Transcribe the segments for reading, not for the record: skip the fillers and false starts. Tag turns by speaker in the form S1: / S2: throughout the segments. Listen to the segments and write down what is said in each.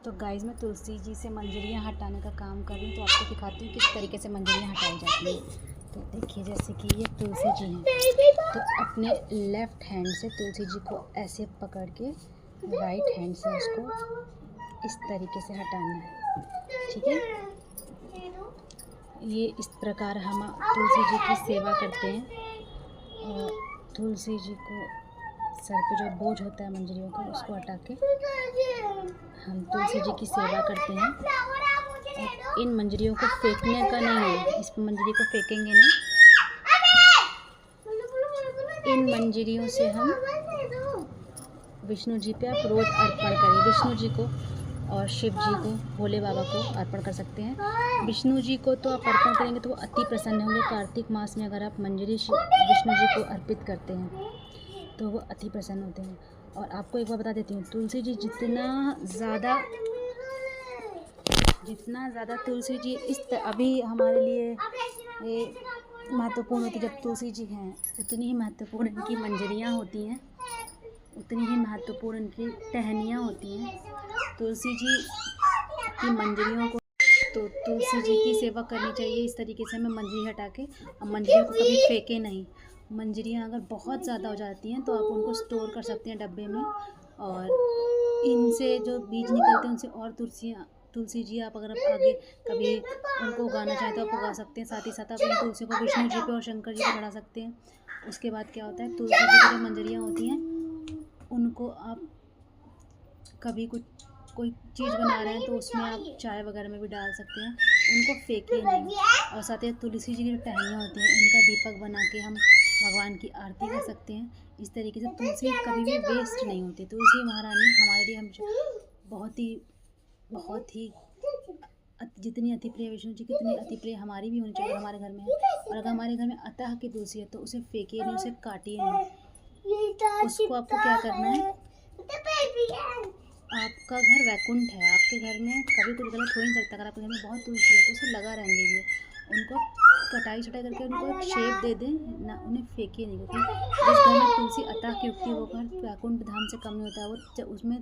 S1: तो गाइस मैं तुलसी जी से मंजरियाँ हटाने का काम कर रही हूँ। तो आपको दिखाती हूँ किस तरीके से मंजरियाँ हटाई जाती हैं। तो देखिए, जैसे कि ये तुलसी जी हैं, तो अपने लेफ़्ट हैंड से तुलसी जी को ऐसे पकड़ के राइट हैंड से उसको इस तरीके से हटाना है, ठीक है। ये इस प्रकार हम तुलसी जी की सेवा करते हैं और तुलसी जी को सर पे जो बोझ होता है मंजरियों का उसको हटा के हम तुलसी जी की सेवा करते हैं। और इन मंजरियों को फेंकने का नहीं है, इस मंजरी को फेंकेंगे नहीं। इन मंजरियों से हम विष्णु जी पे आप रोज़ अर्पण करें। विष्णु जी को और शिव जी को, भोले बाबा को अर्पण कर सकते हैं। विष्णु जी को तो आप अर्पण करेंगे तो वो अति प्रसन्न होंगे। कार्तिक मास में अगर आप मंजरी विष्णु जी को अर्पित करते हैं तो वो अति प्रसन्न होते हैं। और आपको एक बार बता देती हूँ, तुलसी जी जितना ज़्यादा तुलसी जी अभी हमारे लिए महत्वपूर्ण होती, जब तुलसी जी हैं उतनी ही महत्वपूर्ण इनकी मंजरियाँ होती हैं, उतनी ही महत्वपूर्ण इनकी टहनियाँ होती हैं। तुलसी जी की मंजरियों को, तो तुलसी जी की सेवा करनी चाहिए। इस तरीके से हमें मंजरी हटा के, और मंजरियों को कभी फेंके नहीं। मंजरियाँ अगर बहुत ज़्यादा हो जाती हैं तो आप उनको स्टोर कर सकते हैं डब्बे में, और इनसे जो बीज निकलते हैं उनसे और तुलसी जी आप अगर आप आगे कभी उनको उगाना चाहें तो आप उगा सकते हैं। साथ ही साथ आप इन तुलसी को विष्णु जी पे और शंकर जी पे चढ़ा सकते हैं। उसके बाद क्या होता है, तुलसी जी की जो मंजरियाँ होती हैं उनको आप कभी कोई चीज़ बना रहे हैं तो उसमें आप चाय वगैरह में भी डाल सकते हैं, उनको फेंकिए नहीं। और साथ ही तुलसी जी की जो टहनियाँ होती हैं इनका दीपक बना के हम भगवान की आरती कर सकते हैं। इस तरीके से तुलसी कभी भी वेस्ट नहीं होती। तुलसी महारानी हमारे लिए हम बहुत ही जितनी अति प्रिय विष्णु जी कितनी अति प्रिय हमारी भी होनी चाहिए हमारे घर में है। और अगर हमारे घर में अतः की तुलसी है तो उसे फेंकिए नहीं, उसे काटिए नहीं। उसको आपको क्या करना है, आपका घर वैकुंठ है, आपके घर में कभी कुछ गलत हो ही नहीं सकता। अगर आपके घर में बहुत तुलसी है तो उसे लगा रहने दीजिए, उनको कटाई छटाई करके उनको एक शेप दे दें ना, उन्हें फेंकिए नहीं। क्योंकि जिस घर में तुलसी अतः की उगती है वो घर वैकुंठ धाम से कम नहीं होता है। वो उसमें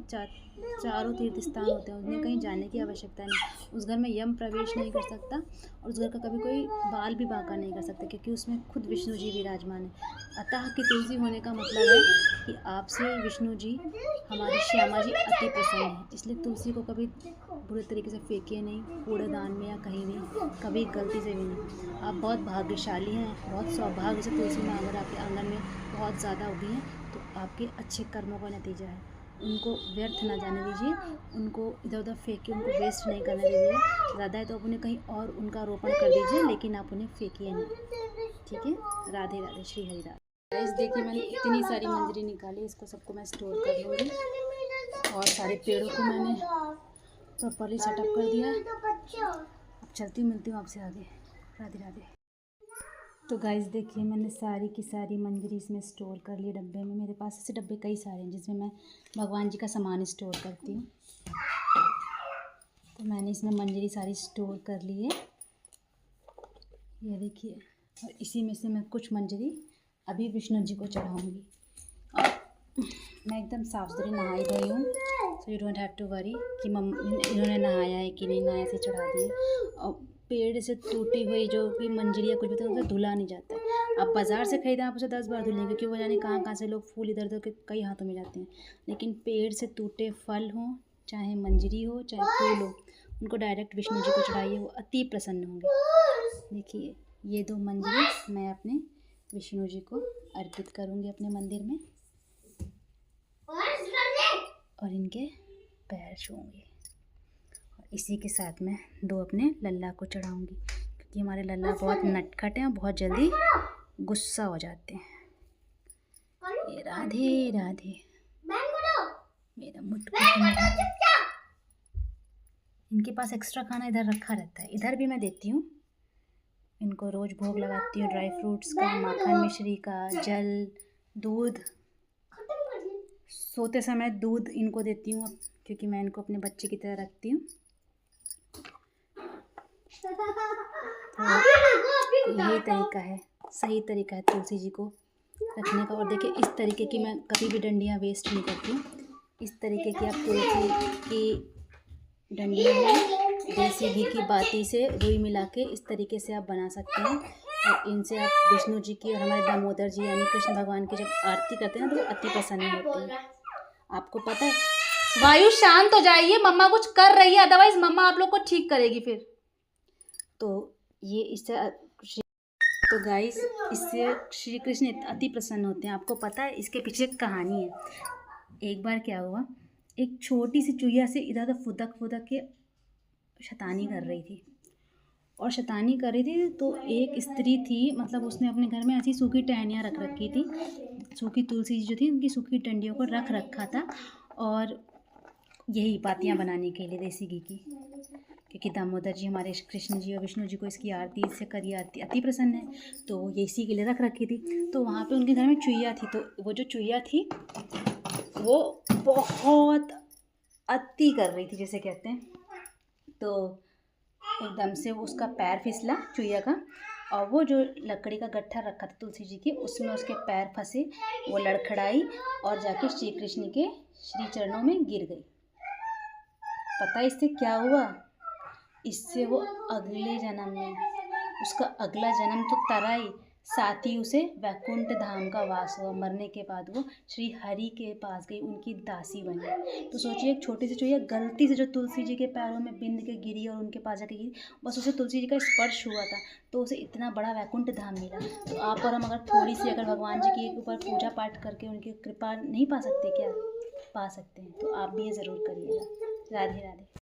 S1: चारों तीर्थ स्थान होते हैं, उसमें कहीं जाने की आवश्यकता नहीं। उस घर में यम प्रवेश नहीं कर सकता और उस घर का कभी कोई बाल भी बांका नहीं कर सकता, क्योंकि उसमें खुद विष्णु जी विराजमान है। अतः की तुलसी होने का मतलब है कि आपसे विष्णु जी, हमारी श्यामा जी अति प्रसन्न है। इसलिए तुलसी को कभी बुरे तरीके से फेंकिए नहीं, कूड़ेदान में या कहीं भी, कभी गलती से भी नहीं। आप बहुत भाग्यशाली हैं, बहुत सौभाग्य से तुलसी माँ अगर आपके आंगन में बहुत ज़्यादा उगी हैं तो आपके अच्छे कर्मों का नतीजा है। उनको व्यर्थ ना जाने दीजिए, उनको इधर उधर फेंक के उनको वेस्ट नहीं करने दीजिए। ज़्यादा है तो आप उन्हें कहीं और उनका रोपण कर दीजिए, लेकिन आप उन्हें फेंकिए नहीं, ठीक है। राधे राधे, श्री हरि राधे। गाइस देखिए, मैंने इतनी सारी मंजरी निकाली, इसको सबको मैं स्टोर कर लूँगी। और सारे पेड़ों को मैंने प्रॉपर्ली सेटअप कर दिया। अब चलती मिलती हूँ आपसे आगे। राधे राधे। तो गाइस देखिए, मैंने सारी की सारी मंजरी इसमें स्टोर कर ली डब्बे में। मेरे पास ऐसे डब्बे कई सारे हैं जिसमें मैं भगवान जी का सामान स्टोर करती हूँ। तो मैंने इसमें मंजरी सारी स्टोर कर ली है, ये देखिए। और इसी में से मैं कुछ मंजरी अभी विष्णु जी को चढ़ाऊँगी। और मैं एकदम साफ सुथरी नहाई धोई हूँ, so you don't have to worry कि इन्होंने नहाया है कि नहीं नहाया, से चढ़ा दिए। और पेड़ से टूटी हुई जो भी मंजरी या कुछ भी, तो उसे धुला नहीं जाता है। आप बाज़ार से खरीदें, आप उसे 10 बार धुलेंगे, क्योंकि वो जाने कहाँ से लोग फूल इधर उधर के कई हाथों में जाते हैं। लेकिन पेड़ से टूटे फल हों, चाहे मंजरी हो चाहे फूल हो, उनको डायरेक्ट विष्णु जी को चढ़ाइए, वो अति प्रसन्न होंगे। देखिए, ये 2 मंजरी मैं अपने विष्णु जी को अर्पित करूँगी अपने मंदिर में, और इनके पैर छूँगी। और इसी के साथ मैं 2 अपने लल्ला को चढ़ाऊँगी, क्योंकि हमारे लल्ला बहुत नटखट हैं और बहुत जल्दी गुस्सा हो जाते हैं। ये राधे राधे, मेरा मुट्ठी। इनके पास एक्स्ट्रा खाना इधर रखा रहता है, इधर भी मैं देती हूँ। इनको रोज़ भोग लगाती हूँ, ड्राई फ्रूट्स का, माखन मिश्री का, जल, दूध। सोते समय दूध इनको देती हूँ, क्योंकि मैं इनको अपने बच्चे की तरह रखती हूँ। तो यही तरीका है, सही तरीका है तुलसी जी को रखने का। और देखिए, इस तरीके की मैं कभी भी डंडियाँ वेस्ट नहीं करती हूँ। इस तरीके की आप तुलसी की डंडियों में देसी घी की बाती से रुई मिला के इस तरीके से आप बना सकते हैं। और इनसे आप विष्णु जी की और हमारे दामोदर जी यानी कृष्ण भगवान की जब आरती करते हैं तो वो अति प्रसन्न होते हैं। आपको पता है, वायु शांत हो जाइए, मम्मा कुछ कर रही है, अदरवाइज मम्मा आप लोग को ठीक करेगी फिर। तो ये इससे तो गाइस, इससे श्री कृष्ण अति प्रसन्न होते हैं। आपको पता है इसके पीछे एक कहानी है। एक बार क्या हुआ, एक छोटी सी चुईया से इधर उधर फुदक फुदक के शैतानी कर रही थी। और शैतानी कर रही थी तो एक स्त्री थी, मतलब उसने अपने घर में ऐसी सूखी टहनियाँ रख रखी थी, सूखी तुलसी जो थी उनकी सूखी डंडियों को रख रखा था, और यही बातियाँ बनाने के लिए देसी घी की, क्योंकि दामोदर जी हमारे कृष्ण जी और विष्णु जी को इसकी आरती, इससे करी आरती अति प्रसन्न है, तो वो ये इसी के लिए रख रखी थी। तो वहाँ पे उनके घर में चुईया थी, तो वो जो चुईया थी वो बहुत अति कर रही थी जैसे कहते हैं। तो एकदम से वो उसका पैर फिसला चुईया का, और वो जो लकड़ी का गट्ठा रखा था तुलसी जी की उसमें उसके पैर फंसे, वो लड़खड़ाई और जाके श्री कृष्ण के श्री चरणों में गिर गई। पता है इससे क्या हुआ? इससे वो अगले जन्म में, उसका अगला जन्म तो तरा ही, साथ ही उसे वैकुंठ धाम का वास हुआ। मरने के बाद वो श्री हरि के पास गई, उनकी दासी बनी। तो सोचिए एक छोटी सी चुईया गलती से जो तुलसी जी के पैरों में बिंद के गिरी और उनके पास जाके गिरी, बस उसे तुलसी जी का स्पर्श हुआ था तो उसे इतना बड़ा वैकुंठ धाम मिला। तो आप और हम अगर थोड़ी सी अगर भगवान जी के ऊपर पूजा पाठ करके उनकी कृपा नहीं पा सकते क्या? पा सकते हैं। तो आप भी ये ज़रूर करिएगा। राधे राधे।